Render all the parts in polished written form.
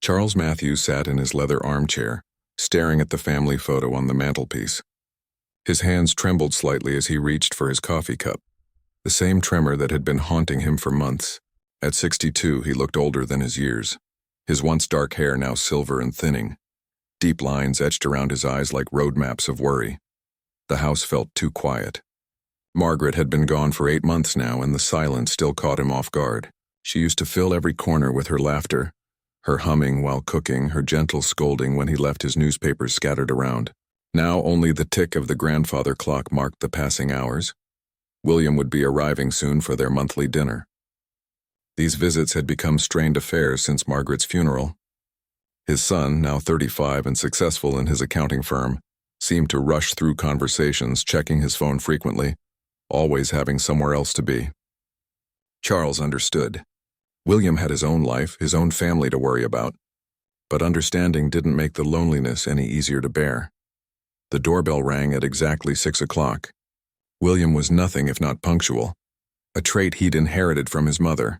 Charles Matthews sat in his leather armchair, staring at the family photo on the mantelpiece. His hands trembled slightly as he reached for his coffee cup, the same tremor that had been haunting him for months. At 62, he looked older than his years, his once dark hair now silver and thinning, deep lines etched around his eyes like road maps of worry. The house felt too quiet. Margaret had been gone for 8 months now, and the silence still caught him off guard. She used to fill every corner with her laughter, her humming while cooking, her gentle scolding when he left his newspapers scattered around. Now only the tick of the grandfather clock marked the passing hours. William would be arriving soon for their monthly dinner. These visits had become strained affairs since Margaret's funeral. His son, now 35 and successful in his accounting firm, seemed to rush through conversations, checking his phone frequently, always having somewhere else to be. Charles understood. William had his own life, his own family to worry about, but understanding didn't make the loneliness any easier to bear. The doorbell rang at exactly 6 o'clock. William was nothing if not punctual, a trait he'd inherited from his mother.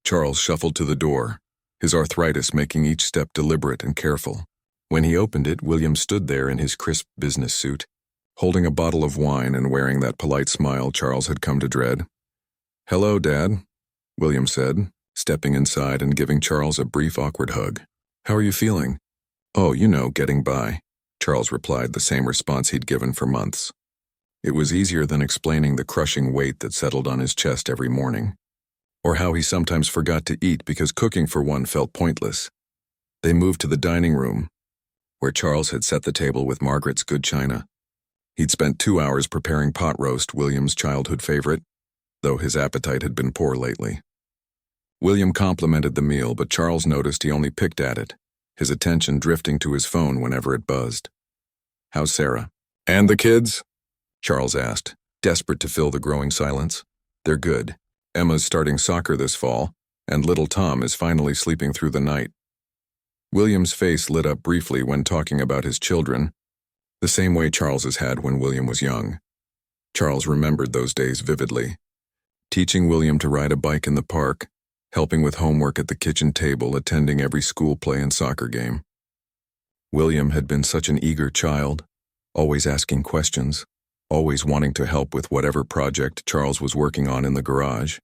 Charles shuffled to the door, his arthritis making each step deliberate and careful. When he opened it, William stood there in his crisp business suit, holding a bottle of wine and wearing that polite smile Charles had come to dread. "Hello, Dad," William said, stepping inside and giving Charles a brief, awkward hug. "How are you feeling?" "Oh, getting by," Charles replied, the same response he'd given for months. It was easier than explaining the crushing weight that settled on his chest every morning, or how he sometimes forgot to eat because cooking for one felt pointless. They moved to the dining room, where Charles had set the table with Margaret's good china. He'd spent 2 hours preparing pot roast, William's childhood favorite, though his appetite had been poor lately. William complimented the meal, but Charles noticed he only picked at it, his attention drifting to his phone whenever it buzzed. "How's Sarah?" "And the kids?" Charles asked, desperate to fill the growing silence. "They're good. Emma's starting soccer this fall, and little Tom is finally sleeping through the night." William's face lit up briefly when talking about his children, the same way Charles's had when William was young. Charles remembered those days vividly, teaching William to ride a bike in the park, helping with homework at the kitchen table, attending every school play and soccer game. William had been such an eager child, always asking questions, always wanting to help with whatever project Charles was working on in the garage.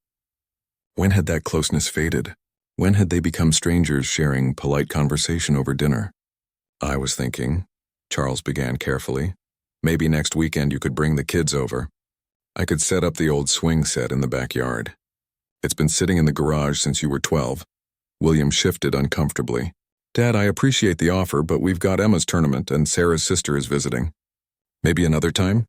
When had that closeness faded? When had they become strangers sharing polite conversation over dinner? "I was thinking," Charles began carefully, "maybe next weekend you could bring the kids over. I could set up the old swing set in the backyard. It's been sitting in the garage since you were 12. William shifted uncomfortably. "Dad, I appreciate the offer, but we've got Emma's tournament and Sarah's sister is visiting." "Maybe another time?"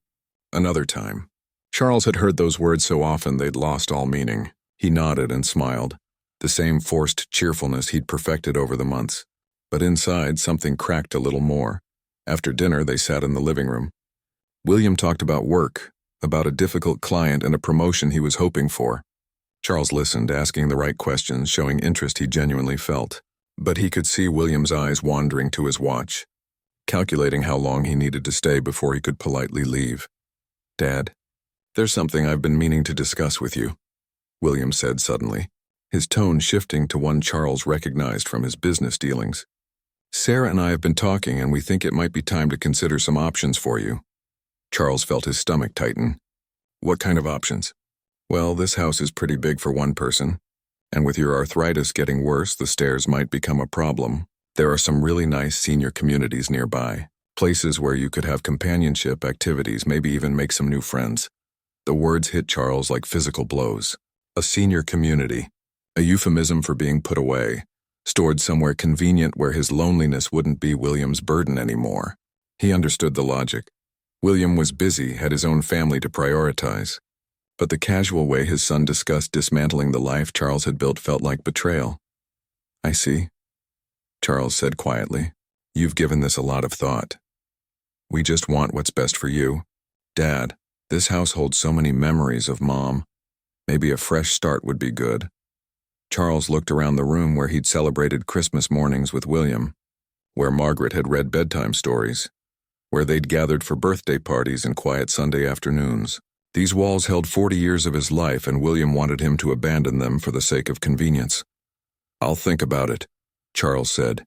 "Another time." Charles had heard those words so often they'd lost all meaning. He nodded and smiled, the same forced cheerfulness he'd perfected over the months. But inside, something cracked a little more. After dinner, they sat in the living room. William talked about work, about a difficult client and a promotion he was hoping for. Charles listened, asking the right questions, showing interest he genuinely felt. But he could see William's eyes wandering to his watch, calculating how long he needed to stay before he could politely leave. "Dad, there's something I've been meaning to discuss with you," William said suddenly, his tone shifting to one Charles recognized from his business dealings. "Sarah and I have been talking, and we think it might be time to consider some options for you." Charles felt his stomach tighten. "What kind of options?" "Well, this house is pretty big for one person, and with your arthritis getting worse, the stairs might become a problem. There are some really nice senior communities nearby, places where you could have companionship activities, maybe even make some new friends." The words hit Charles like physical blows. A senior community, a euphemism for being put away, stored somewhere convenient where his loneliness wouldn't be William's burden anymore. He understood the logic. William was busy, had his own family to prioritize. But the casual way his son discussed dismantling the life Charles had built felt like betrayal. "I see," Charles said quietly. "You've given this a lot of thought. We just want what's best for you. Dad, this house holds so many memories of Mom. Maybe a fresh start would be good." Charles looked around the room where he'd celebrated Christmas mornings with William, where Margaret had read bedtime stories, where they'd gathered for birthday parties and quiet Sunday afternoons. These walls held 40 years of his life, and William wanted him to abandon them for the sake of convenience. "I'll think about it," Charles said,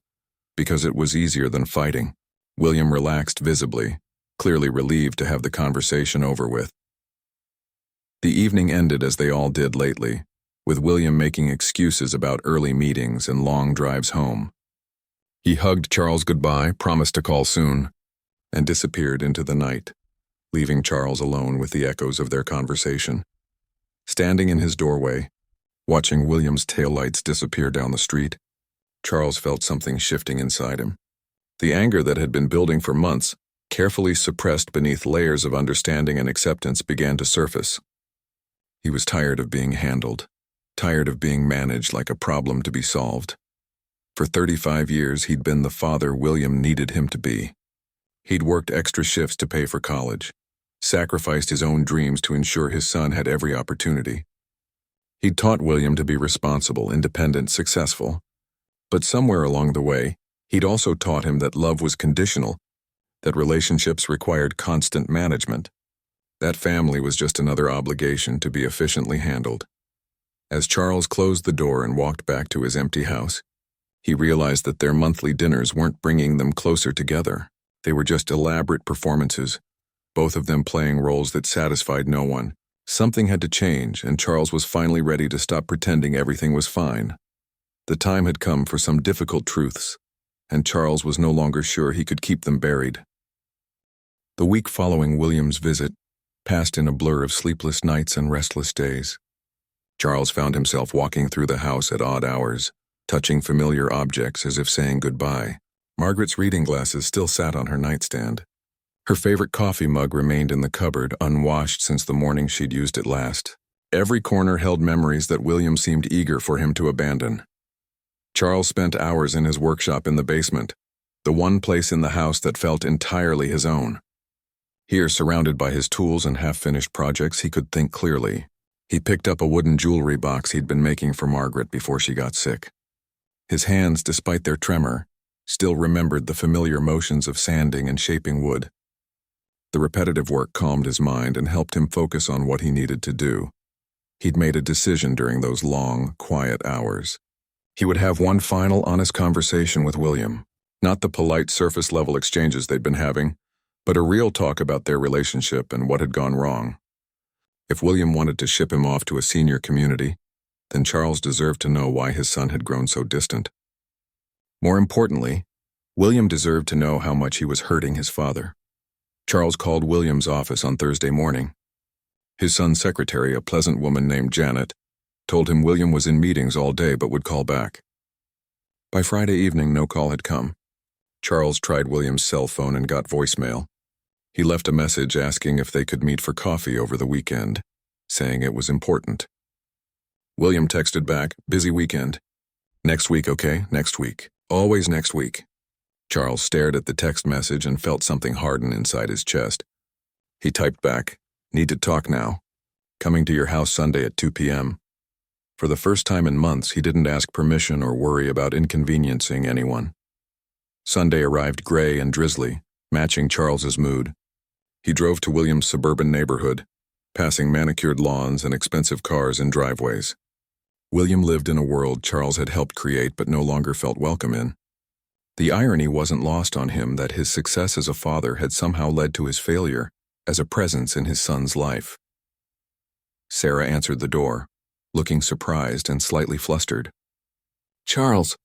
because it was easier than fighting. William relaxed visibly, clearly relieved to have the conversation over with. The evening ended as they all did lately, with William making excuses about early meetings and long drives home. He hugged Charles goodbye, promised to call soon, and disappeared into the night, leaving Charles alone with the echoes of their conversation. Standing in his doorway, watching William's taillights disappear down the street, Charles felt something shifting inside him. The anger that had been building for months, carefully suppressed beneath layers of understanding and acceptance, began to surface. He was tired of being handled, tired of being managed like a problem to be solved. For 35 years, he'd been the father William needed him to be. He'd worked extra shifts to pay for college, sacrificed his own dreams to ensure his son had every opportunity. He'd taught William to be responsible, independent, successful. But somewhere along the way, he'd also taught him that love was conditional, that relationships required constant management. That family was just another obligation to be efficiently handled. As Charles closed the door and walked back to his empty house, he realized that their monthly dinners weren't bringing them closer together. They were just elaborate performances, both of them playing roles that satisfied no one. Something had to change, and Charles was finally ready to stop pretending everything was fine. The time had come for some difficult truths, and Charles was no longer sure he could keep them buried. The week following William's visit passed in a blur of sleepless nights and restless days. Charles found himself walking through the house at odd hours, touching familiar objects as if saying goodbye. Margaret's reading glasses still sat on her nightstand. Her favorite coffee mug remained in the cupboard, unwashed since the morning she'd used it last. Every corner held memories that William seemed eager for him to abandon. Charles spent hours in his workshop in the basement, the one place in the house that felt entirely his own. Here, surrounded by his tools and half-finished projects, he could think clearly. He picked up a wooden jewelry box he'd been making for Margaret before she got sick. His hands, despite their tremor, still remembered the familiar motions of sanding and shaping wood. The repetitive work calmed his mind and helped him focus on what he needed to do. He'd made a decision during those long, quiet hours. He would have one final, honest conversation with William, not the polite surface-level exchanges they'd been having, but a real talk about their relationship and what had gone wrong. If William wanted to ship him off to a senior community, then Charles deserved to know why his son had grown so distant. More importantly, William deserved to know how much he was hurting his father. Charles called William's office on Thursday morning. His son's secretary, a pleasant woman named Janet, told him William was in meetings all day but would call back. By Friday evening, no call had come. Charles tried William's cell phone and got voicemail. He left a message asking if they could meet for coffee over the weekend, saying it was important. William texted back, "Busy weekend. Next week, okay? Next week. Always next week." Charles stared at the text message and felt something harden inside his chest. He typed back, "Need to talk now. Coming to your house Sunday at 2 p.m. For the first time in months, he didn't ask permission or worry about inconveniencing anyone. Sunday arrived gray and drizzly, matching Charles's mood. He drove to William's suburban neighborhood, passing manicured lawns and expensive cars in driveways. William lived in a world Charles had helped create but no longer felt welcome in. The irony wasn't lost on him that his success as a father had somehow led to his failure as a presence in his son's life. Sarah answered the door, looking surprised and slightly flustered. "Charles,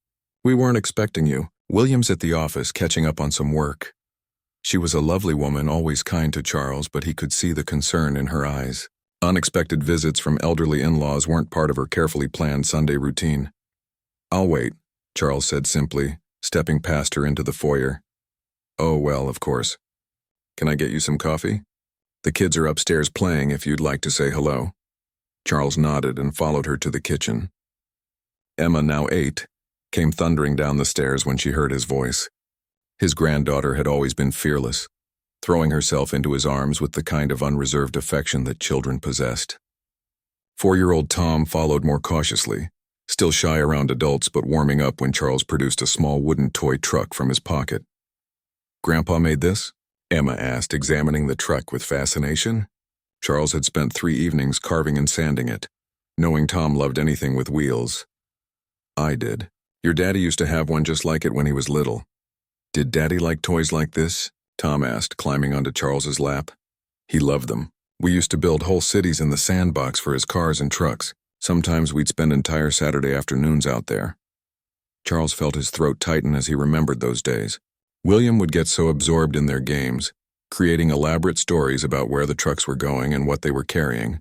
we weren't expecting you. William's at the office catching up on some work." She was a lovely woman, always kind to Charles, but he could see the concern in her eyes. Unexpected visits from elderly in-laws weren't part of her carefully planned Sunday routine. "I'll wait," Charles said simply, stepping past her into the foyer. "Oh, well, of course. Can I get you some coffee? The kids are upstairs playing if you'd like to say hello." Charles nodded and followed her to the kitchen. Emma, now 8, came thundering down the stairs when she heard his voice. His granddaughter had always been fearless, throwing herself into his arms with the kind of unreserved affection that children possessed. 4-year-old Tom followed more cautiously, still shy around adults but warming up when Charles produced a small wooden toy truck from his pocket. "Grandpa made this?" Emma asked, examining the truck with fascination. Charles had spent 3 evenings carving and sanding it, knowing Tom loved anything with wheels. "I did," Your daddy used to have one just like it when he was little. Did Daddy like toys like this? Tom asked, climbing onto Charles's lap. He loved them. We used to build whole cities in the sandbox for his cars and trucks. Sometimes we'd spend entire Saturday afternoons out there. Charles felt his throat tighten as he remembered those days. William would get so absorbed in their games, creating elaborate stories about where the trucks were going and what they were carrying.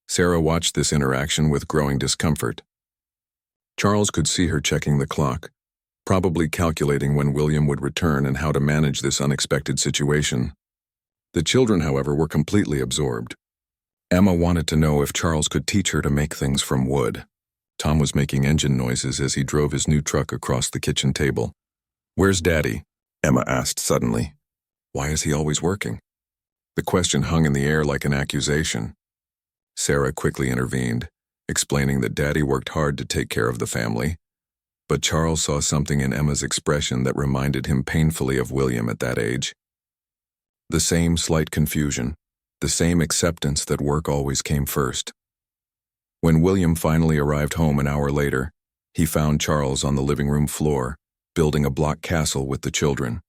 Sarah watched this interaction with growing discomfort. Charles could see her checking the clock, probably calculating when William would return and how to manage this unexpected situation. The children, however, were completely absorbed. Emma wanted to know if Charles could teach her to make things from wood. Tom was making engine noises as he drove his new truck across the kitchen table. "Where's Daddy?" Emma asked suddenly. "Why is he always working?" The question hung in the air like an accusation. Sarah quickly intervened, explaining that Daddy worked hard to take care of the family. But Charles saw something in Emma's expression that reminded him painfully of William at that age. The same slight confusion, the same acceptance that work always came first. When William finally arrived home an hour later, he found Charles on the living room floor, building a block castle with the children.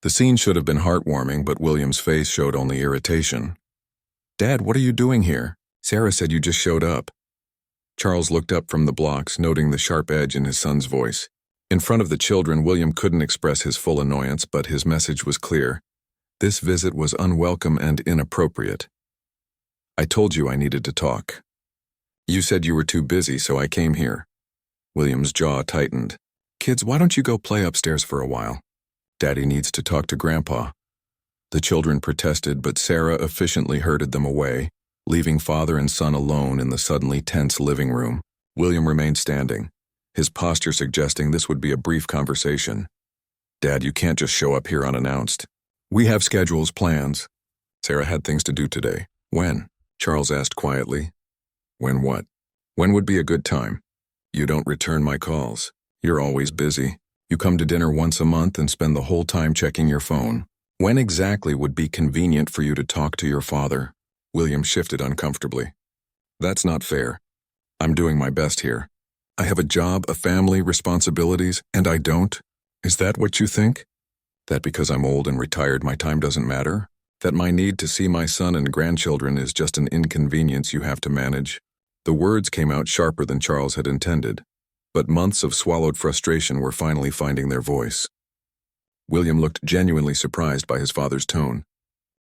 The scene should have been heartwarming, but William's face showed only irritation. "Dad, what are you doing here? Sarah said you just showed up." Charles looked up from the blocks, noting the sharp edge in his son's voice. In front of the children, William couldn't express his full annoyance, but his message was clear. This visit was unwelcome and inappropriate. "I told you I needed to talk. You said you were too busy, so I came here." William's jaw tightened. "Kids, why don't you go play upstairs for a while? Daddy needs to talk to Grandpa." The children protested, but Sarah efficiently herded them away, leaving father and son alone in the suddenly tense living room. William remained standing, his posture suggesting this would be a brief conversation. "Dad, you can't just show up here unannounced. We have schedules, plans." Sarah had things to do today. "When?" Charles asked quietly. "When what? When would be a good time? You don't return my calls. You're always busy. You come to dinner once a month and spend the whole time checking your phone. When exactly would be convenient for you to talk to your father?" William shifted uncomfortably. "That's not fair. I'm doing my best here. I have a job, a family, responsibilities, and I don't? Is that what you think? That because I'm old and retired my time doesn't matter? That my need to see my son and grandchildren is just an inconvenience you have to manage?" The words came out sharper than Charles had intended, but months of swallowed frustration were finally finding their voice. William looked genuinely surprised by his father's tone.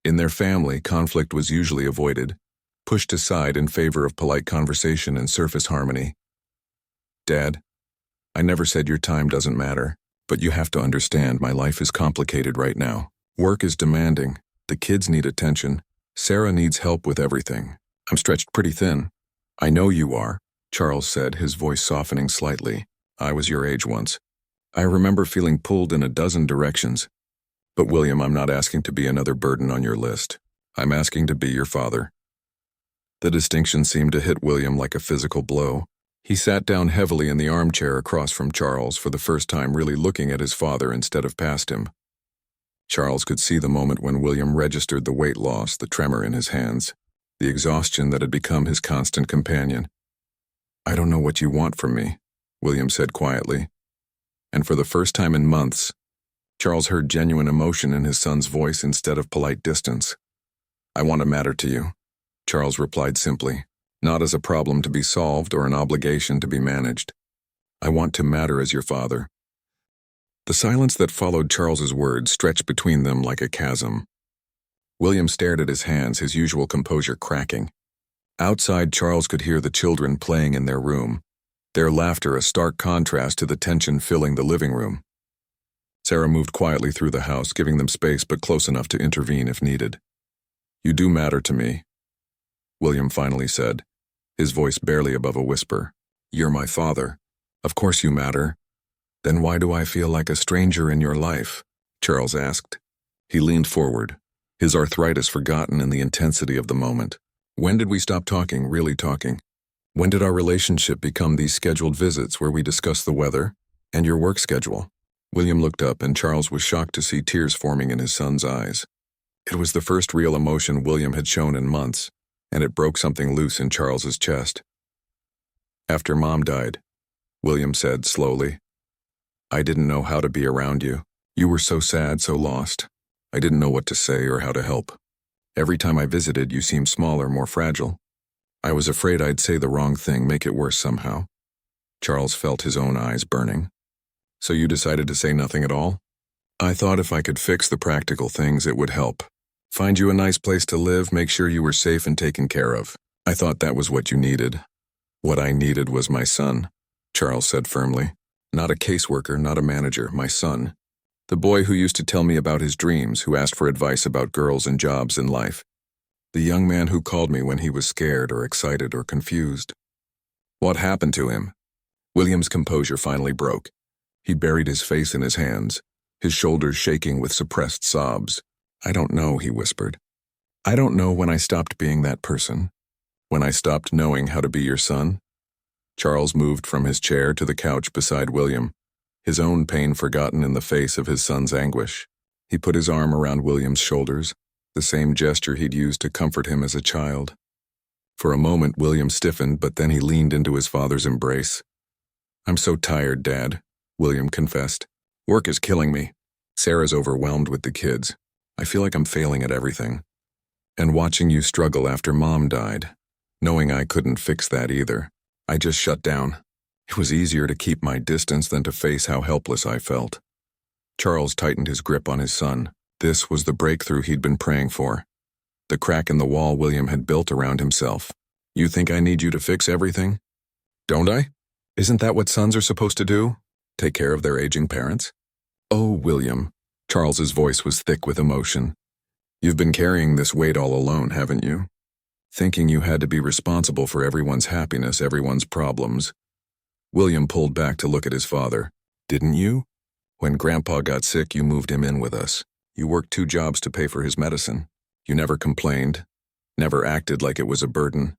In their family, conflict was usually avoided, pushed aside in favor of polite conversation and surface harmony. "Dad, I never said your time doesn't matter, but you have to understand my life is complicated right now. Work is demanding, the kids need attention, Sarah needs help with everything. I'm stretched pretty thin." "I know you are," Charles said, his voice softening slightly. "I was your age once. I remember feeling pulled in a dozen directions. But William, I'm not asking to be another burden on your list. I'm asking to be your father." The distinction seemed to hit William like a physical blow. He sat down heavily in the armchair across from Charles, for the first time really looking at his father instead of past him. Charles could see the moment when William registered the weight loss, the tremor in his hands, the exhaustion that had become his constant companion. "I don't know what you want from me," William said quietly. And for the first time in months, Charles heard genuine emotion in his son's voice instead of polite distance. "I want to matter to you," Charles replied simply, "not as a problem to be solved or an obligation to be managed. I want to matter as your father." The silence that followed Charles's words stretched between them like a chasm. William stared at his hands, his usual composure cracking. Outside, Charles could hear the children playing in their room, their laughter a stark contrast to the tension filling the living room. Sarah moved quietly through the house, giving them space but close enough to intervene if needed. "You do matter to me," William finally said, his voice barely above a whisper. "You're my father. Of course you matter. Then why do I feel like a stranger in your life?" Charles asked. He leaned forward, his arthritis forgotten in the intensity of the moment. "When did we stop talking, really talking? When did our relationship become these scheduled visits where we discuss the weather and your work schedule?" William looked up, and Charles was shocked to see tears forming in his son's eyes. It was the first real emotion William had shown in months, and it broke something loose in Charles's chest. "After Mom died, William said slowly. I didn't know how to be around you. You were so sad, so lost. I didn't know what to say or how to help. Every time I visited, you seemed smaller, more fragile. I was afraid I'd say the wrong thing, make it worse somehow. Charles felt his own eyes burning. So you decided to say nothing at all? I thought if I could fix the practical things, it would help. Find you a nice place to live, make sure you were safe and taken care of. I thought that was what you needed. What I needed was my son, Charles said firmly. Not a caseworker, not a manager, my son. The boy who used to tell me about his dreams, who asked for advice about girls and jobs in life. The young man who called me when he was scared or excited or confused. What happened to him? William's composure finally broke. He buried his face in his hands, his shoulders shaking with suppressed sobs. I don't know, he whispered. I don't know when I stopped being that person. When I stopped knowing how to be your son. Charles moved from his chair to the couch beside William, his own pain forgotten in the face of his son's anguish. He put his arm around William's shoulders, the same gesture he'd used to comfort him as a child. For a moment, William stiffened, but then he leaned into his father's embrace. I'm so tired, Dad, William confessed. Work is killing me. Sarah's overwhelmed with the kids. I feel like I'm failing at everything. And watching you struggle after Mom died, knowing I couldn't fix that either, I just shut down. It was easier to keep my distance than to face how helpless I felt. Charles tightened his grip on his son. This was the breakthrough he'd been praying for. The crack in the wall William had built around himself. You think I need you to fix everything? Don't I? Isn't that what sons are supposed to do? Take care of their aging parents? Oh, William. Charles's voice was thick with emotion. You've been carrying this weight all alone, haven't you? Thinking you had to be responsible for everyone's happiness, everyone's problems. William pulled back to look at his father. Didn't you? When Grandpa got sick, you moved him in with us. You worked 2 jobs to pay for his medicine. You never complained, never acted like it was a burden.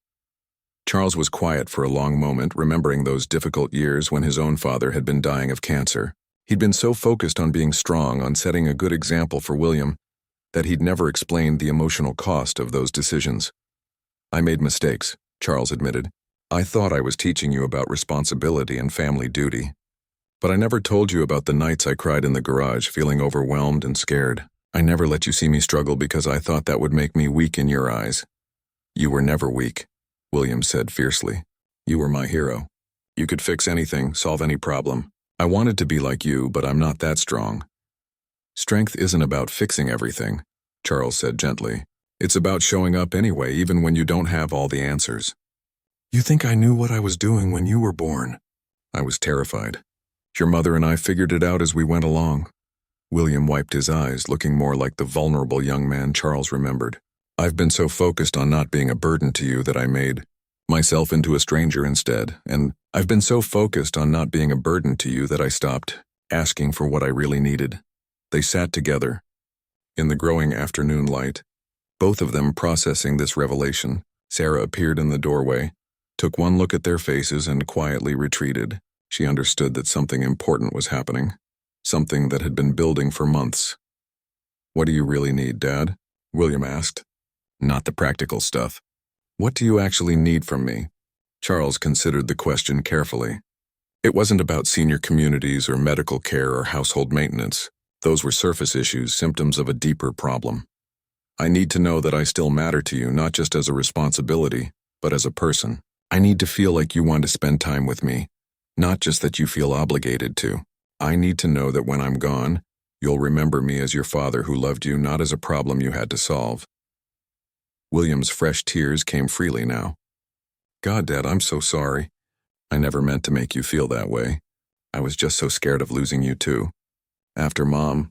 Charles was quiet for a long moment, remembering those difficult years when his own father had been dying of cancer. He'd been so focused on being strong, on setting a good example for William, that he'd never explained the emotional cost of those decisions. I made mistakes, Charles admitted. I thought I was teaching you about responsibility and family duty. But I never told you about the nights I cried in the garage, feeling overwhelmed and scared. I never let you see me struggle because I thought that would make me weak in your eyes. You were never weak, William said fiercely. You were my hero. You could fix anything, solve any problem. I wanted to be like you, but I'm not that strong. Strength isn't about fixing everything, Charles said gently. It's about showing up anyway, even when you don't have all the answers. You think I knew what I was doing when you were born? I was terrified. Your mother and I figured it out as we went along. William wiped his eyes, looking more like the vulnerable young man Charles remembered. I've been so focused on not being a burden to you that I made myself into a stranger instead, and I've been so focused on not being a burden to you that I stopped asking for what I really needed. They sat together. In the growing afternoon light, both of them processing this revelation, Sarah appeared in the doorway, took one look at their faces and quietly retreated. She understood that something important was happening, something that had been building for months. What do you really need, Dad? William asked. Not the practical stuff. What do you actually need from me? Charles considered the question carefully. It wasn't about senior communities or medical care or household maintenance. Those were surface issues, symptoms of a deeper problem. I need to know that I still matter to you, not just as a responsibility, but as a person. I need to feel like you want to spend time with me, not just that you feel obligated to. I need to know that when I'm gone, you'll remember me as your father who loved you, not as a problem you had to solve. William's fresh tears came freely now. God, Dad, I'm so sorry. I never meant to make you feel that way. I was just so scared of losing you too. After Mom,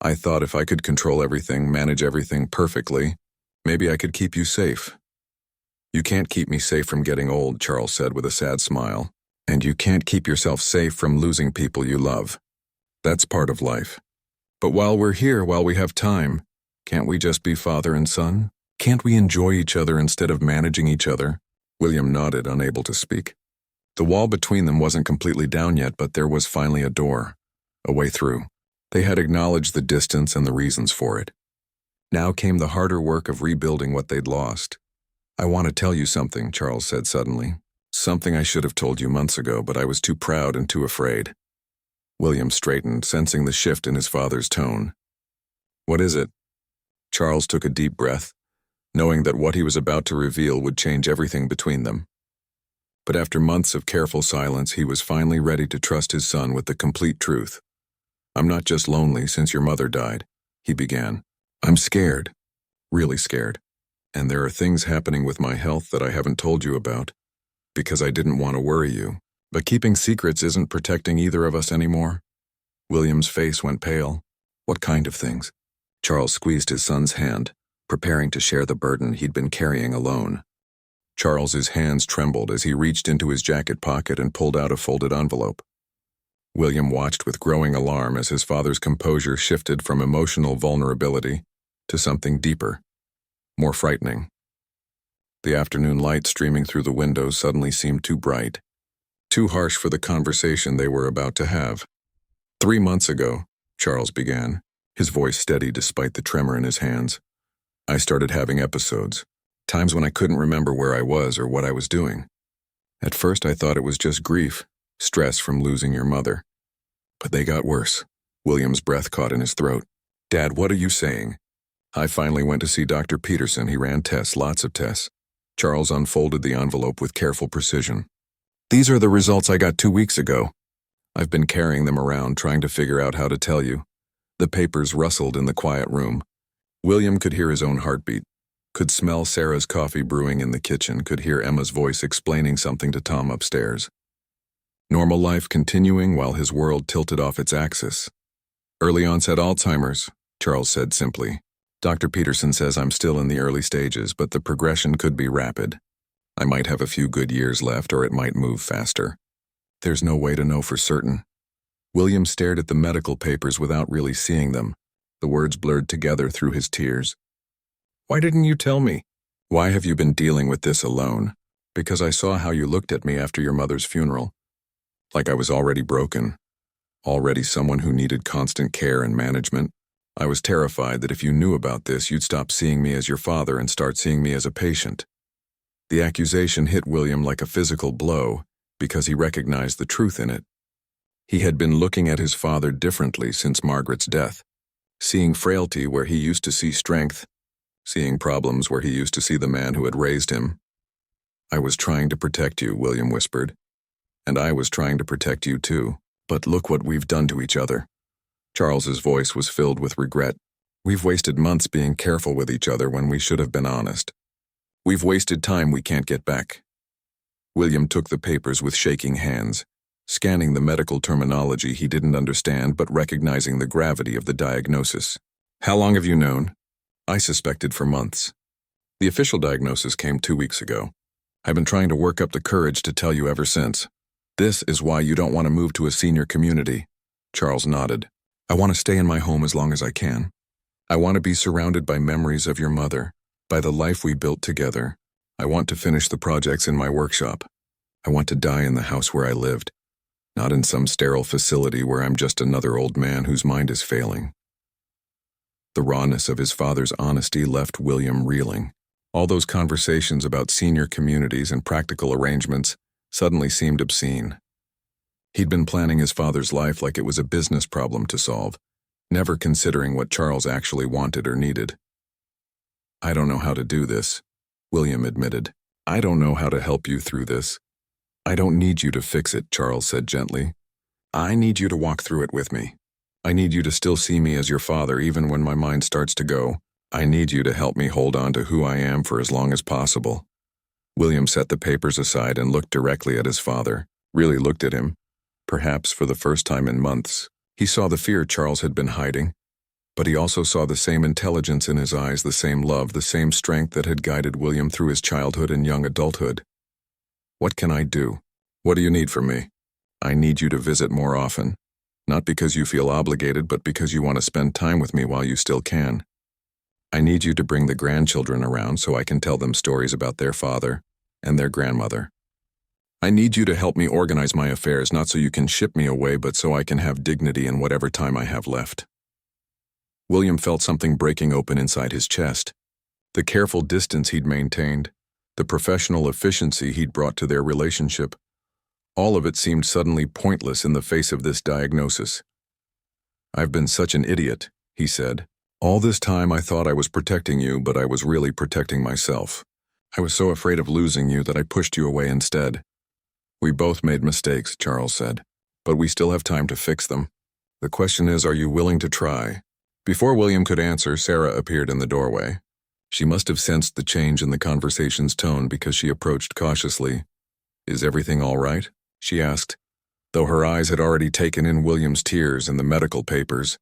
I thought if I could control everything, manage everything perfectly, maybe I could keep you safe. You can't keep me safe from getting old, Charles said with a sad smile. And you can't keep yourself safe from losing people you love. That's part of life. But while we're here, while we have time, can't we just be father and son? Can't we enjoy each other instead of managing each other? William nodded, unable to speak. The wall between them wasn't completely down yet, but there was finally a door, a way through. They had acknowledged the distance and the reasons for it. Now came the harder work of rebuilding what they'd lost. I want to tell you something, Charles said suddenly. Something I should have told you months ago, but I was too proud and too afraid. William straightened, sensing the shift in his father's tone. What is it? Charles took a deep breath, knowing that what he was about to reveal would change everything between them. But after months of careful silence, he was finally ready to trust his son with the complete truth. I'm not just lonely since your mother died, he began. I'm scared, really scared. And there are things happening with my health that I haven't told you about, because I didn't want to worry you. But keeping secrets isn't protecting either of us anymore. William's face went pale. What kind of things? Charles squeezed his son's hand, preparing to share the burden he'd been carrying alone. Charles's hands trembled as he reached into his jacket pocket and pulled out a folded envelope. William watched with growing alarm as his father's composure shifted from emotional vulnerability to something deeper, more frightening. The afternoon light streaming through the windows suddenly seemed too bright, too harsh for the conversation they were about to have. 3 months ago, Charles began, his voice steady despite the tremor in his hands, I started having episodes, times when I couldn't remember where I was or what I was doing. At first I thought it was just grief, stress from losing your mother. But they got worse. William's breath caught in his throat. Dad, what are you saying? I finally went to see Dr. Peterson. He ran tests, lots of tests. Charles unfolded the envelope with careful precision. These are the results I got 2 weeks ago. I've been carrying them around, trying to figure out how to tell you. The papers rustled in the quiet room. William could hear his own heartbeat, could smell Sarah's coffee brewing in the kitchen, could hear Emma's voice explaining something to Tom upstairs. Normal life continuing while his world tilted off its axis. Early onset Alzheimer's, Charles said simply. Dr. Peterson says I'm still in the early stages, but the progression could be rapid. I might have a few good years left, or it might move faster. There's no way to know for certain. William stared at the medical papers without really seeing them. The words blurred together through his tears. Why didn't you tell me? Why have you been dealing with this alone? Because I saw how you looked at me after your mother's funeral. Like I was already broken. Already someone who needed constant care and management. I was terrified that if you knew about this, you'd stop seeing me as your father and start seeing me as a patient. The accusation hit William like a physical blow because he recognized the truth in it. He had been looking at his father differently since Margaret's death, seeing frailty where he used to see strength, seeing problems where he used to see the man who had raised him. I was trying to protect you, William whispered. And I was trying to protect you too. But look what we've done to each other. Charles's voice was filled with regret. We've wasted months being careful with each other when we should have been honest. We've wasted time we can't get back. William took the papers with shaking hands, scanning the medical terminology he didn't understand but recognizing the gravity of the diagnosis. How long have you known? I suspected for months. The official diagnosis came 2 weeks ago. I've been trying to work up the courage to tell you ever since. This is why you don't want to move to a senior community. Charles nodded. I want to stay in my home as long as I can. I want to be surrounded by memories of your mother, by the life we built together. I want to finish the projects in my workshop. I want to die in the house where I lived, not in some sterile facility where I'm just another old man whose mind is failing. The rawness of his father's honesty left William reeling. All those conversations about senior communities and practical arrangements suddenly seemed obscene. He'd been planning his father's life like it was a business problem to solve, never considering what Charles actually wanted or needed. I don't know how to do this, William admitted. I don't know how to help you through this. I don't need you to fix it, Charles said gently. I need you to walk through it with me. I need you to still see me as your father even when my mind starts to go. I need you to help me hold on to who I am for as long as possible. William set the papers aside and looked directly at his father, really looked at him. Perhaps for the first time in months, he saw the fear Charles had been hiding, but he also saw the same intelligence in his eyes, the same love, the same strength that had guided William through his childhood and young adulthood. What can I do? What do you need from me? I need you to visit more often, not because you feel obligated, but because you want to spend time with me while you still can. I need you to bring the grandchildren around so I can tell them stories about their father and their grandmother. I need you to help me organize my affairs, not so you can ship me away, but so I can have dignity in whatever time I have left. William felt something breaking open inside his chest. The careful distance he'd maintained, the professional efficiency he'd brought to their relationship. All of it seemed suddenly pointless in the face of this diagnosis. "I've been such an idiot," he said. "All this time I thought I was protecting you, but I was really protecting myself. I was so afraid of losing you that I pushed you away instead." "We both made mistakes," Charles said, "but we still have time to fix them. The question is, are you willing to try?" Before William could answer, Sarah appeared in the doorway. She must have sensed the change in the conversation's tone because she approached cautiously. "Is everything all right?" she asked, though her eyes had already taken in William's tears and the medical papers.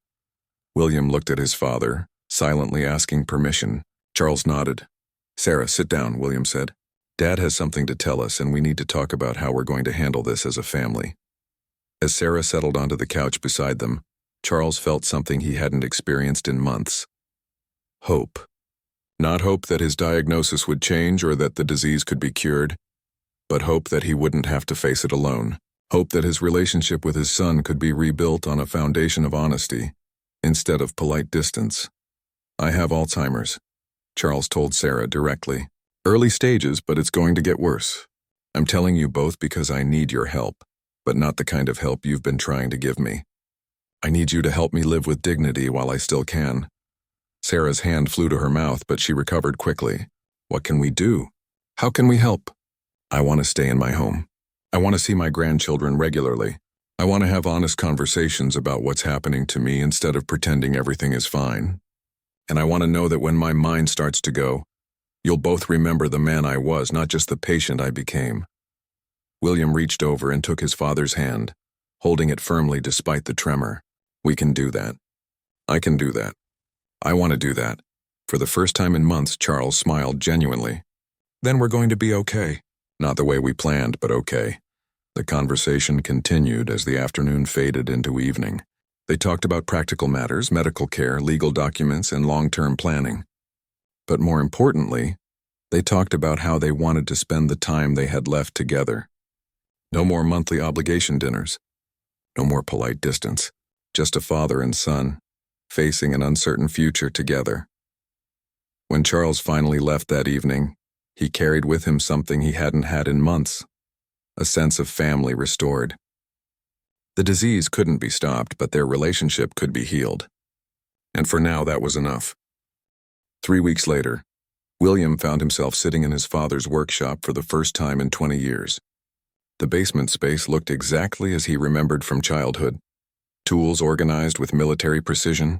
William looked at his father, silently asking permission. Charles nodded. "Sarah, sit down," William said. "Dad has something to tell us, and we need to talk about how we're going to handle this as a family." As Sarah settled onto the couch beside them, Charles felt something he hadn't experienced in months. Hope. Not hope that his diagnosis would change or that the disease could be cured, but hope that he wouldn't have to face it alone. Hope that his relationship with his son could be rebuilt on a foundation of honesty, instead of polite distance. "I have Alzheimer's," Charles told Sarah directly. "Early stages, but it's going to get worse. I'm telling you both because I need your help, but not the kind of help you've been trying to give me. I need you to help me live with dignity while I still can." Sarah's hand flew to her mouth, but she recovered quickly. "What can we do? How can we help?" "I want to stay in my home. I want to see my grandchildren regularly. I want to have honest conversations about what's happening to me instead of pretending everything is fine. And I want to know that when my mind starts to go, you'll both remember the man I was, not just the patient I became." William reached over and took his father's hand, holding it firmly despite the tremor. "We can do that. I can do that. I want to do that." For the first time in months, Charles smiled genuinely. "Then we're going to be okay." Not the way we planned, but okay. The conversation continued as the afternoon faded into evening. They talked about practical matters, medical care, legal documents, and long-term planning. But more importantly, they talked about how they wanted to spend the time they had left together. No more monthly obligation dinners. No more polite distance. Just a father and son, facing an uncertain future together. When Charles finally left that evening, he carried with him something he hadn't had in months. A sense of family restored. The disease couldn't be stopped, but their relationship could be healed. And for now, that was enough. 3 weeks later, William found himself sitting in his father's workshop for the first time in 20 years. The basement space looked exactly as he remembered from childhood. Tools organized with military precision,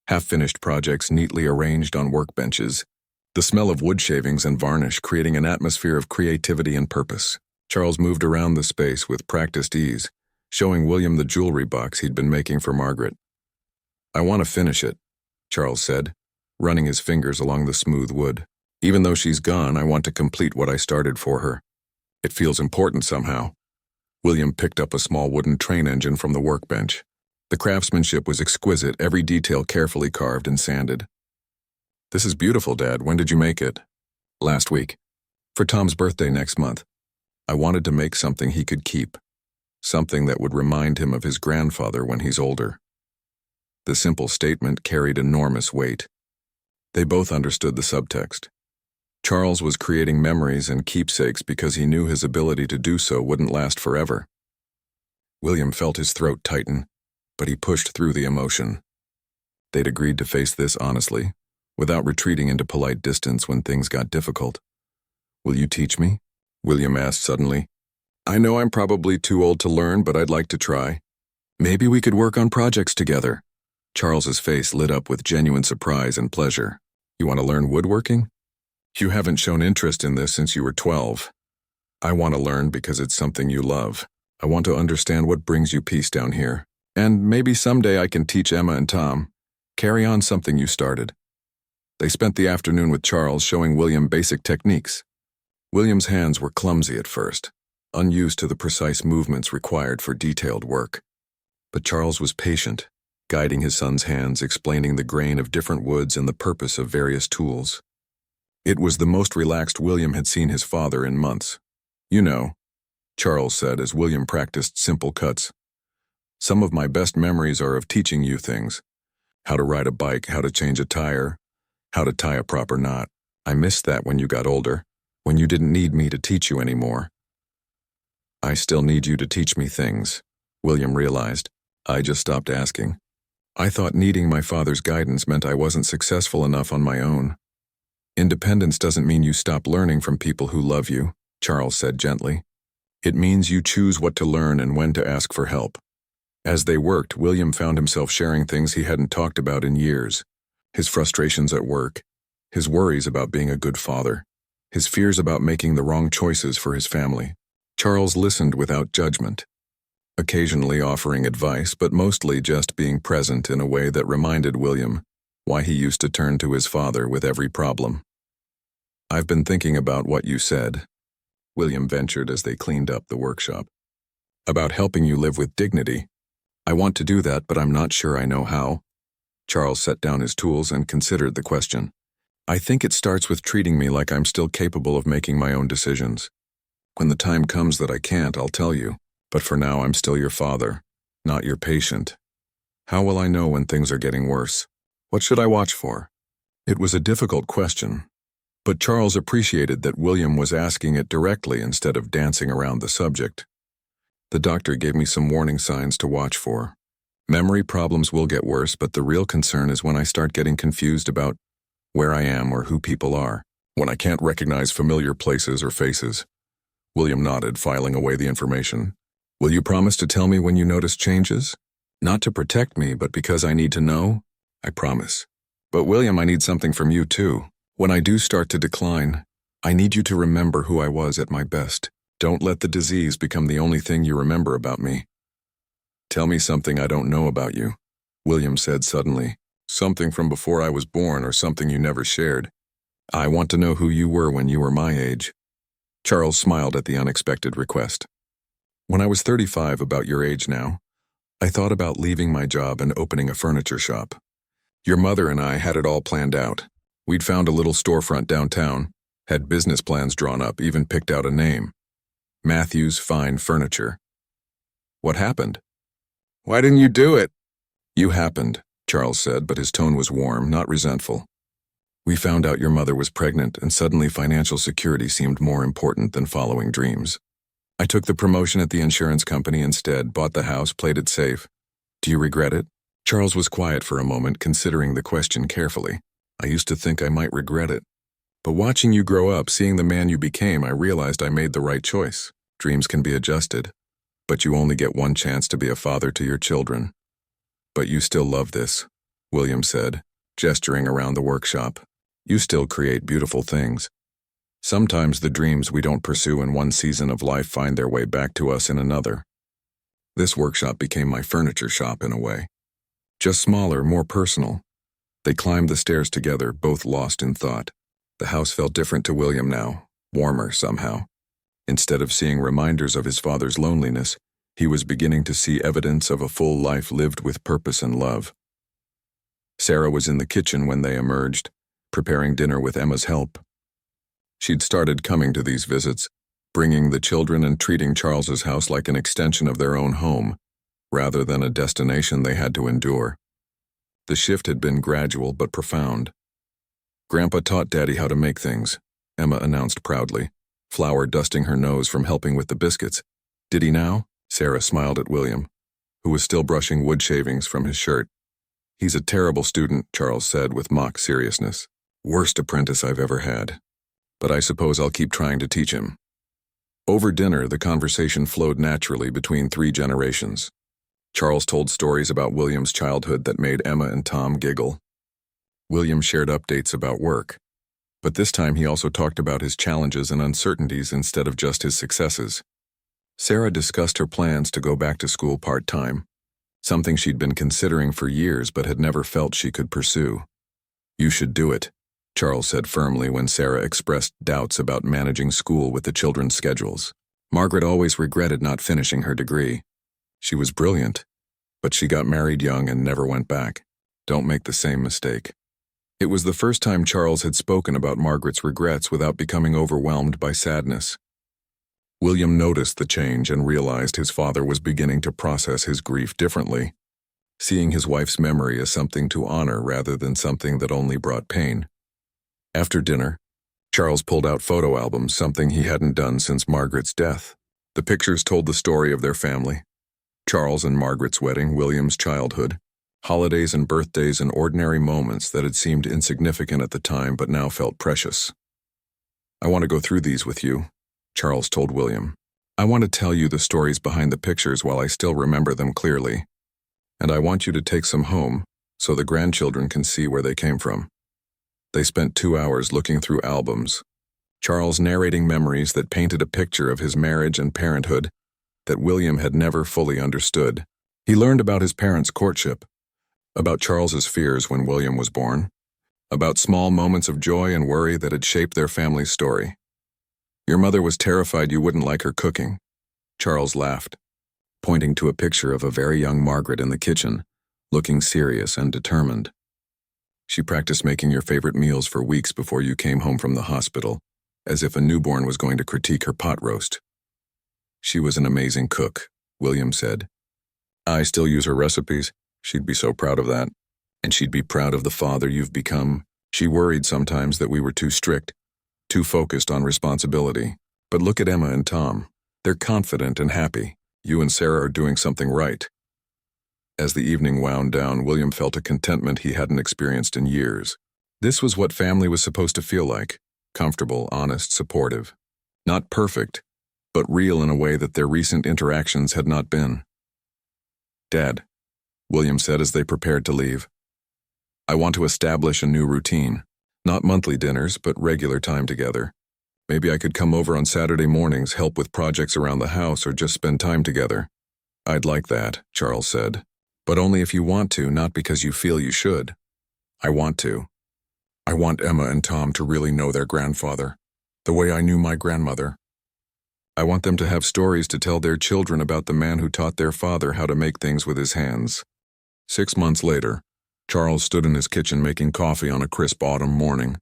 half-finished projects neatly arranged on workbenches, the smell of wood shavings and varnish creating an atmosphere of creativity and purpose. Charles moved around the space with practiced ease, showing William the jewelry box he'd been making for Margaret. "I want to finish it," Charles said, running his fingers along the smooth wood. "Even though she's gone, I want to complete what I started for her. It feels important somehow." William picked up a small wooden train engine from the workbench. The craftsmanship was exquisite, every detail carefully carved and sanded. "This is beautiful, Dad. When did you make it?" "Last week. For Tom's birthday next month. I wanted to make something he could keep. Something that would remind him of his grandfather when he's older." The simple statement carried enormous weight. They both understood the subtext. Charles was creating memories and keepsakes because he knew his ability to do so wouldn't last forever. William felt his throat tighten, but he pushed through the emotion. They'd agreed to face this honestly, without retreating into polite distance when things got difficult. "Will you teach me?" William asked suddenly. "I know I'm probably too old to learn, but I'd like to try. Maybe we could work on projects together." Charles's face lit up with genuine surprise and pleasure. "You want to learn woodworking? You haven't shown interest in this since you were 12. I want to learn because it's something you love. I want to understand what brings you peace down here. And maybe someday I can teach Emma and Tom. Carry on something you started." They spent the afternoon with Charles showing William basic techniques. William's hands were clumsy at first, unused to the precise movements required for detailed work. But Charles was patient, guiding his son's hands, explaining the grain of different woods and the purpose of various tools. It was the most relaxed William had seen his father in months. "You know," Charles said as William practiced simple cuts, "some of my best memories are of teaching you things. How to ride a bike, how to change a tire, how to tie a proper knot. I missed that when you got older. when you didn't need me to teach you anymore. I still need you to teach me things, William realized. I just stopped asking. I thought needing my father's guidance meant I wasn't successful enough on my own. Independence doesn't mean you stop learning from people who love you, Charles said gently. It means you choose what to learn and when to ask for help. As they worked, William found himself sharing things he hadn't talked about in years. His frustrations at work, his worries about being a good father, his fears about making the wrong choices for his family. Charles listened without judgment, occasionally offering advice, but mostly just being present in a way that reminded William why he used to turn to his father with every problem. I've been thinking about what you said, William ventured as they cleaned up the workshop. About helping you live with dignity. I want to do that, but I'm not sure I know how. Charles set down his tools and considered the question. I think it starts with treating me like I'm still capable of making my own decisions. When the time comes that I can't, I'll tell you. But for now, I'm still your father, not your patient. How will I know when things are getting worse? What should I watch for? It was a difficult question, but Charles appreciated that William was asking it directly instead of dancing around the subject. The doctor gave me some warning signs to watch for. Memory problems will get worse, but the real concern is when I start getting confused about where I am or who people are, when I can't recognize familiar places or faces. William nodded, filing away the information. Will you promise to tell me when you notice changes? Not to protect me, but because I need to know? I promise. But William, I need something from you too. When I do start to decline, I need you to remember who I was at my best. Don't let the disease become the only thing you remember about me. Tell me something I don't know about you, William said suddenly. Something from before I was born or something you never shared. I want to know who you were when you were my age. Charles smiled at the unexpected request. When I was 35, about your age now, I thought about leaving my job and opening a furniture shop. Your mother and I had it all planned out. We'd found a little storefront downtown, had business plans drawn up, even picked out a name. Matthews Fine Furniture. What happened? Why didn't you do it? You happened, Charles said, but his tone was warm, not resentful. We found out your mother was pregnant, and suddenly financial security seemed more important than following dreams. I took the promotion at the insurance company instead, bought the house, played it safe. Do you regret it? Charles was quiet for a moment, considering the question carefully. I used to think I might regret it. But watching you grow up, seeing the man you became, I realized I made the right choice. Dreams can be adjusted, but you only get one chance to be a father to your children. But you still love this, William said, gesturing around the workshop. You still create beautiful things. Sometimes the dreams we don't pursue in one season of life find their way back to us in another. This workshop became my furniture shop in a way. Just smaller, more personal. They climbed the stairs together, both lost in thought. The house felt different to William now, warmer somehow. Instead of seeing reminders of his father's loneliness, he was beginning to see evidence of a full life lived with purpose and love. Sarah was in the kitchen when they emerged, preparing dinner with Emma's help. She'd started coming to these visits, bringing the children and treating Charles's house like an extension of their own home, rather than a destination they had to endure. The shift had been gradual but profound. Grandpa taught Daddy how to make things, Emma announced proudly, flour dusting her nose from helping with the biscuits. Did he now? Sarah smiled at William, who was still brushing wood shavings from his shirt. He's a terrible student, Charles said with mock seriousness. Worst apprentice I've ever had. But I suppose I'll keep trying to teach him. Over dinner, the conversation flowed naturally between 3 generations. Charles told stories about William's childhood that made Emma and Tom giggle. William shared updates about work, but this time he also talked about his challenges and uncertainties instead of just his successes. Sarah discussed her plans to go back to school part-time, something she'd been considering for years but had never felt she could pursue. You should do it, Charles said firmly when Sarah expressed doubts about managing school with the children's schedules. Margaret always regretted not finishing her degree. She was brilliant, but she got married young and never went back. Don't make the same mistake. It was the first time Charles had spoken about Margaret's regrets without becoming overwhelmed by sadness. William noticed the change and realized his father was beginning to process his grief differently, seeing his wife's memory as something to honor rather than something that only brought pain. After dinner, Charles pulled out photo albums, something he hadn't done since Margaret's death. The pictures told the story of their family. Charles and Margaret's wedding, William's childhood, holidays and birthdays and ordinary moments that had seemed insignificant at the time but now felt precious. "I want to go through these with you," Charles told William. "I want to tell you the stories behind the pictures while I still remember them clearly. And I want you to take some home so the grandchildren can see where they came from." They spent 2 hours looking through albums, Charles narrating memories that painted a picture of his marriage and parenthood that William had never fully understood. He learned about his parents' courtship, about Charles's fears when William was born, about small moments of joy and worry that had shaped their family's story. "Your mother was terrified you wouldn't like her cooking," Charles laughed, pointing to a picture of a very young Margaret in the kitchen, looking serious and determined. "She practiced making your favorite meals for weeks before you came home from the hospital, as if a newborn was going to critique her pot roast." "She was an amazing cook," William said. "I still use her recipes. She'd be so proud of that. And she'd be proud of the father you've become. She worried sometimes that we were too strict, too focused on responsibility. But look at Emma and Tom. They're confident and happy. You and Sarah are doing something right." As the evening wound down, William felt a contentment he hadn't experienced in years. This was what family was supposed to feel like: comfortable, honest, supportive. Not perfect, but real in a way that their recent interactions had not been. "Dad," William said as they prepared to leave, "I want to establish a new routine. Not monthly dinners, but regular time together. Maybe I could come over on Saturday mornings, help with projects around the house, or just spend time together." "I'd like that," Charles said. "But only if you want to, not because you feel you should." "I want to. I want Emma and Tom to really know their grandfather, the way I knew my grandmother. I want them to have stories to tell their children about the man who taught their father how to make things with his hands." 6 months later, Charles stood in his kitchen making coffee on a crisp autumn morning,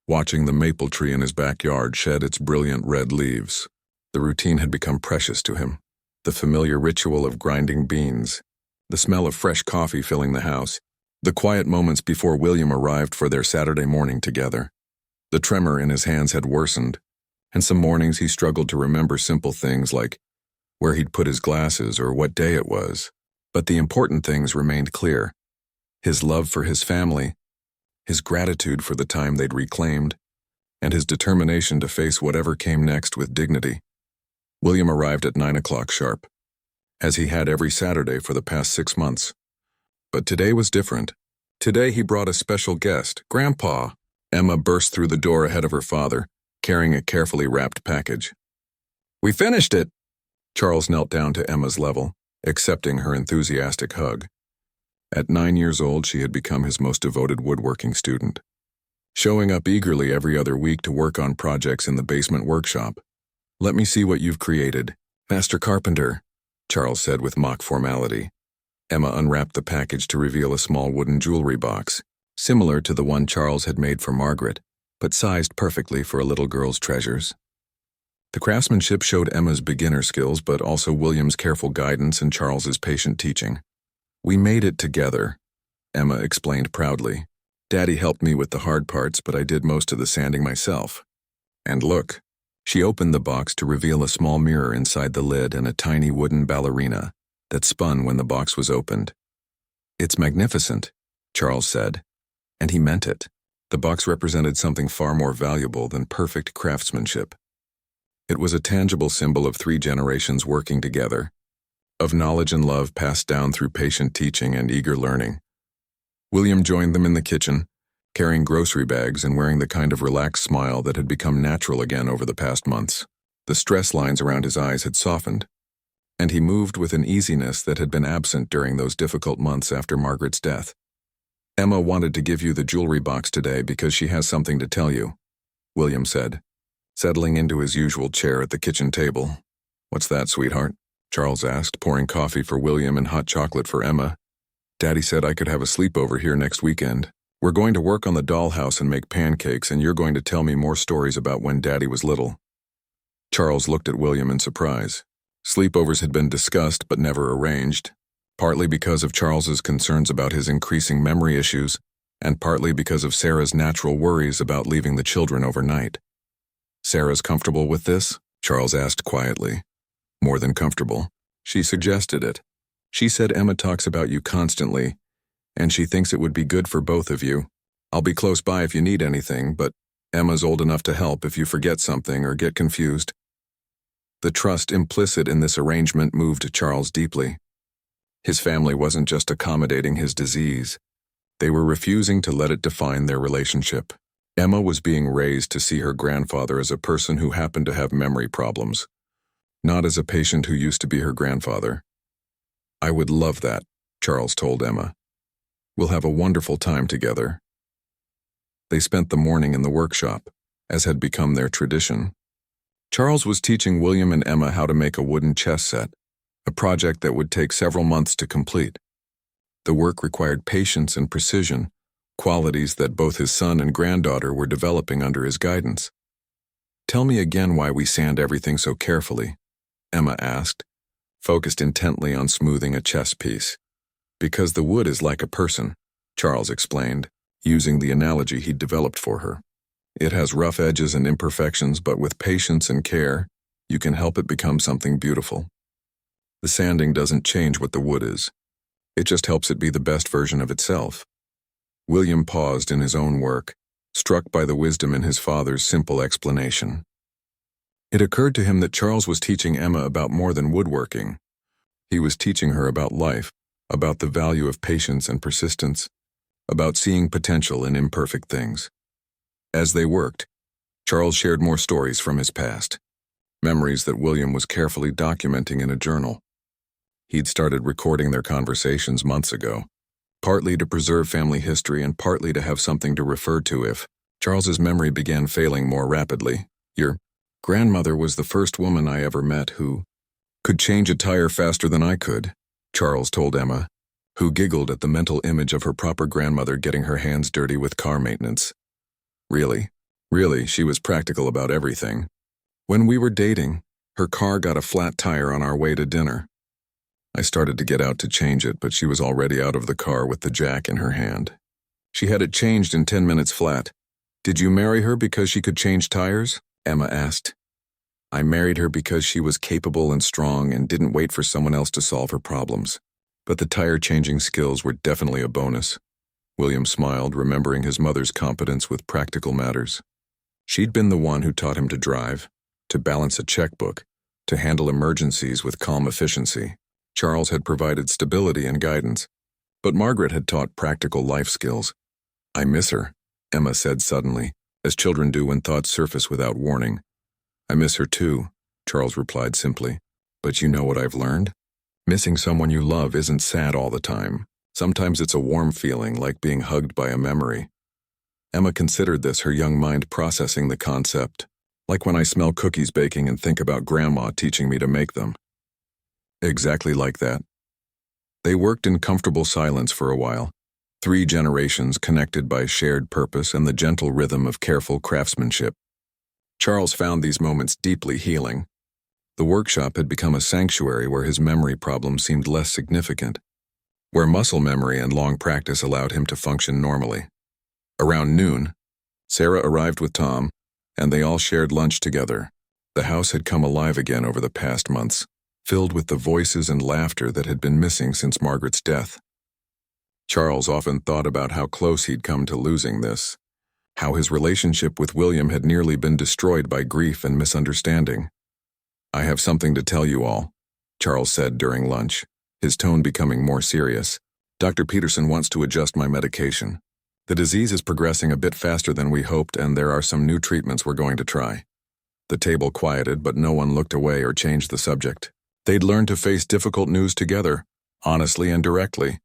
watching the maple tree in his backyard shed its brilliant red leaves. The routine had become precious to him. The familiar ritual of grinding beans, the smell of fresh coffee filling the house, the quiet moments before William arrived for their Saturday morning together. The tremor in his hands had worsened, and some mornings he struggled to remember simple things like where he'd put his glasses or what day it was. But the important things remained clear: his love for his family, his gratitude for the time they'd reclaimed, and his determination to face whatever came next with dignity. William arrived at 9 o'clock sharp, as he had every Saturday for the past 6 months. But today was different. Today he brought a special guest, Grandpa. Emma burst through the door ahead of her father, carrying a carefully wrapped package. "We finished it!" Charles knelt down to Emma's level, accepting her enthusiastic hug. At 9 years old, she had become his most devoted woodworking student, showing up eagerly every other week to work on projects in the basement workshop. "Let me see what you've created, Master Carpenter," Charles said with mock formality. Emma unwrapped the package to reveal a small wooden jewelry box, similar to the one Charles had made for Margaret, but sized perfectly for a little girl's treasures. The craftsmanship showed Emma's beginner skills, but also William's careful guidance and Charles's patient teaching. "We made it together," Emma explained proudly. "Daddy helped me with the hard parts, but I did most of the sanding myself. And look." She opened the box to reveal a small mirror inside the lid and a tiny wooden ballerina that spun when the box was opened. "It's magnificent," Charles said, and he meant it. The box represented something far more valuable than perfect craftsmanship. It was a tangible symbol of 3 generations working together, of knowledge and love passed down through patient teaching and eager learning. William joined them in the kitchen, carrying grocery bags and wearing the kind of relaxed smile that had become natural again over the past months. The stress lines around his eyes had softened, and he moved with an easiness that had been absent during those difficult months after Margaret's death. "Emma wanted to give you the jewelry box today because she has something to tell you," William said, settling into his usual chair at the kitchen table. "What's that, sweetheart?" Charles asked, pouring coffee for William and hot chocolate for Emma. "Daddy said I could have a sleepover here next weekend. We're going to work on the dollhouse and make pancakes, and you're going to tell me more stories about when Daddy was little." Charles looked at William in surprise. Sleepovers had been discussed but never arranged, partly because of Charles's concerns about his increasing memory issues, and partly because of Sarah's natural worries about leaving the children overnight. "Sarah's comfortable with this?" Charles asked quietly. "More than comfortable. She suggested it. She said Emma talks about you constantly, and she thinks it would be good for both of you. I'll be close by if you need anything, but Emma's old enough to help if you forget something or get confused." The trust implicit in this arrangement moved Charles deeply. His family wasn't just accommodating his disease. They were refusing to let it define their relationship. Emma was being raised to see her grandfather as a person who happened to have memory problems, not as a patient who used to be her grandfather. "I would love that," Charles told Emma. "We'll have a wonderful time together." They spent the morning in the workshop, as had become their tradition. Charles was teaching William and Emma how to make a wooden chess set, a project that would take several months to complete. The work required patience and precision, qualities that both his son and granddaughter were developing under his guidance. "Tell me again why we sand everything so carefully," Emma asked, focused intently on smoothing a chess piece. "Because the wood is like a person," Charles explained, using the analogy he'd developed for her. "It has rough edges and imperfections, but with patience and care, you can help it become something beautiful. The sanding doesn't change what the wood is. It just helps it be the best version of itself." William paused in his own work, struck by the wisdom in his father's simple explanation. It occurred to him that Charles was teaching Emma about more than woodworking. He was teaching her about life, about the value of patience and persistence, about seeing potential in imperfect things. As they worked, Charles shared more stories from his past, memories that William was carefully documenting in a journal. He'd started recording their conversations months ago, partly to preserve family history and partly to have something to refer to if Charles's memory began failing more rapidly. "Your grandmother was the first woman I ever met who could change a tire faster than I could," Charles told Emma, who giggled at the mental image of her proper grandmother getting her hands dirty with car maintenance. Really, she was practical about everything. "When we were dating, her car got a flat tire on our way to dinner. I started to get out to change it, but she was already out of the car with the jack in her hand. She had it changed in 10 minutes flat. Did you marry her because she could change tires?" Emma asked. "I married her because she was capable and strong and didn't wait for someone else to solve her problems. But the tire-changing skills were definitely a bonus." William smiled, remembering his mother's competence with practical matters. She'd been the one who taught him to drive, to balance a checkbook, to handle emergencies with calm efficiency. Charles had provided stability and guidance, but Margaret had taught practical life skills. "I miss her," Emma said suddenly, as children do when thoughts surface without warning. "I miss her too," Charles replied simply. "But you know what I've learned? Missing someone you love isn't sad all the time. Sometimes it's a warm feeling, like being hugged by a memory." Emma considered this, her young mind processing the concept, like when I smell cookies baking and think about Grandma teaching me to make them. Exactly like that. They worked in comfortable silence for a while, 3 generations connected by shared purpose and the gentle rhythm of careful craftsmanship. Charles found these moments deeply healing. The workshop had become a sanctuary where his memory problems seemed less significant, where muscle memory and long practice allowed him to function normally. Around noon, Sarah arrived with Tom, and they all shared lunch together. The house had come alive again over the past months, filled with the voices and laughter that had been missing since Margaret's death. Charles often thought about how close he'd come to losing this, how his relationship with William had nearly been destroyed by grief and misunderstanding. "I have something to tell you all," Charles said during lunch, his tone becoming more serious. "Dr. Peterson wants to adjust my medication. The disease is progressing a bit faster than we hoped, and there are some new treatments we're going to try." The table quieted, but no one looked away or changed the subject. They'd learned to face difficult news together, honestly and directly.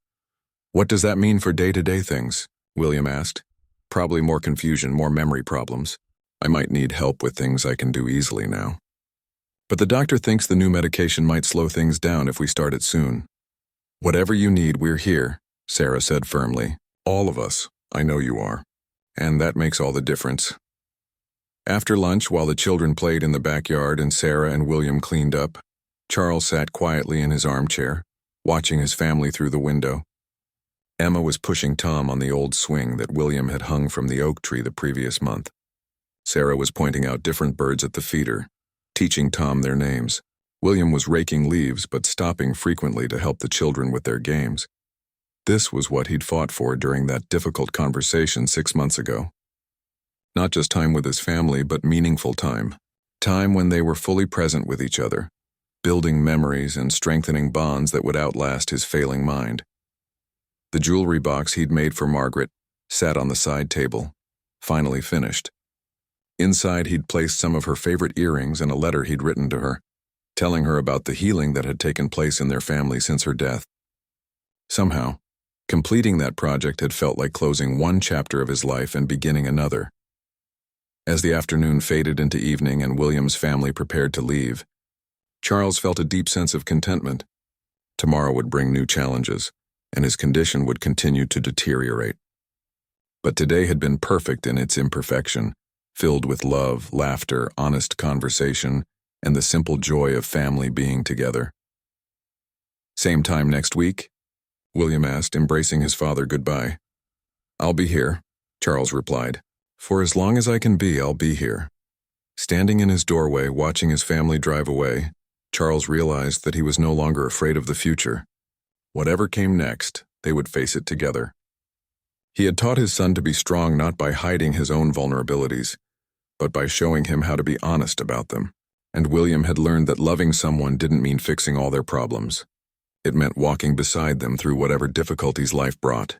"What does that mean for day-to-day things?" William asked. "Probably more confusion, more memory problems. I might need help with things I can do easily now. But the doctor thinks the new medication might slow things down if we start it soon." "Whatever you need, we're here," Sarah said firmly. "All of us. I know you are. And that makes all the difference." After lunch, while the children played in the backyard and Sarah and William cleaned up, Charles sat quietly in his armchair, watching his family through the window. Emma was pushing Tom on the old swing that William had hung from the oak tree the previous month. Sarah was pointing out different birds at the feeder, teaching Tom their names. William was raking leaves but stopping frequently to help the children with their games. This was what he'd fought for during that difficult conversation 6 months ago. Not just time with his family, but meaningful time. Time when they were fully present with each other, building memories and strengthening bonds that would outlast his failing mind. The jewelry box he'd made for Margaret sat on the side table, finally finished. Inside, he'd placed some of her favorite earrings and a letter he'd written to her, telling her about the healing that had taken place in their family since her death. Somehow, completing that project had felt like closing one chapter of his life and beginning another. As the afternoon faded into evening and William's family prepared to leave, Charles felt a deep sense of contentment. Tomorrow would bring new challenges, and his condition would continue to deteriorate. But today had been perfect in its imperfection, filled with love, laughter, honest conversation, and the simple joy of family being together. "Same time next week?" William asked, embracing his father goodbye. "I'll be here," Charles replied. "For as long as I can be, I'll be here." Standing in his doorway, watching his family drive away, Charles realized that he was no longer afraid of the future. Whatever came next, they would face it together. He had taught his son to be strong not by hiding his own vulnerabilities, but by showing him how to be honest about them. And William had learned that loving someone didn't mean fixing all their problems. It meant walking beside them through whatever difficulties life brought.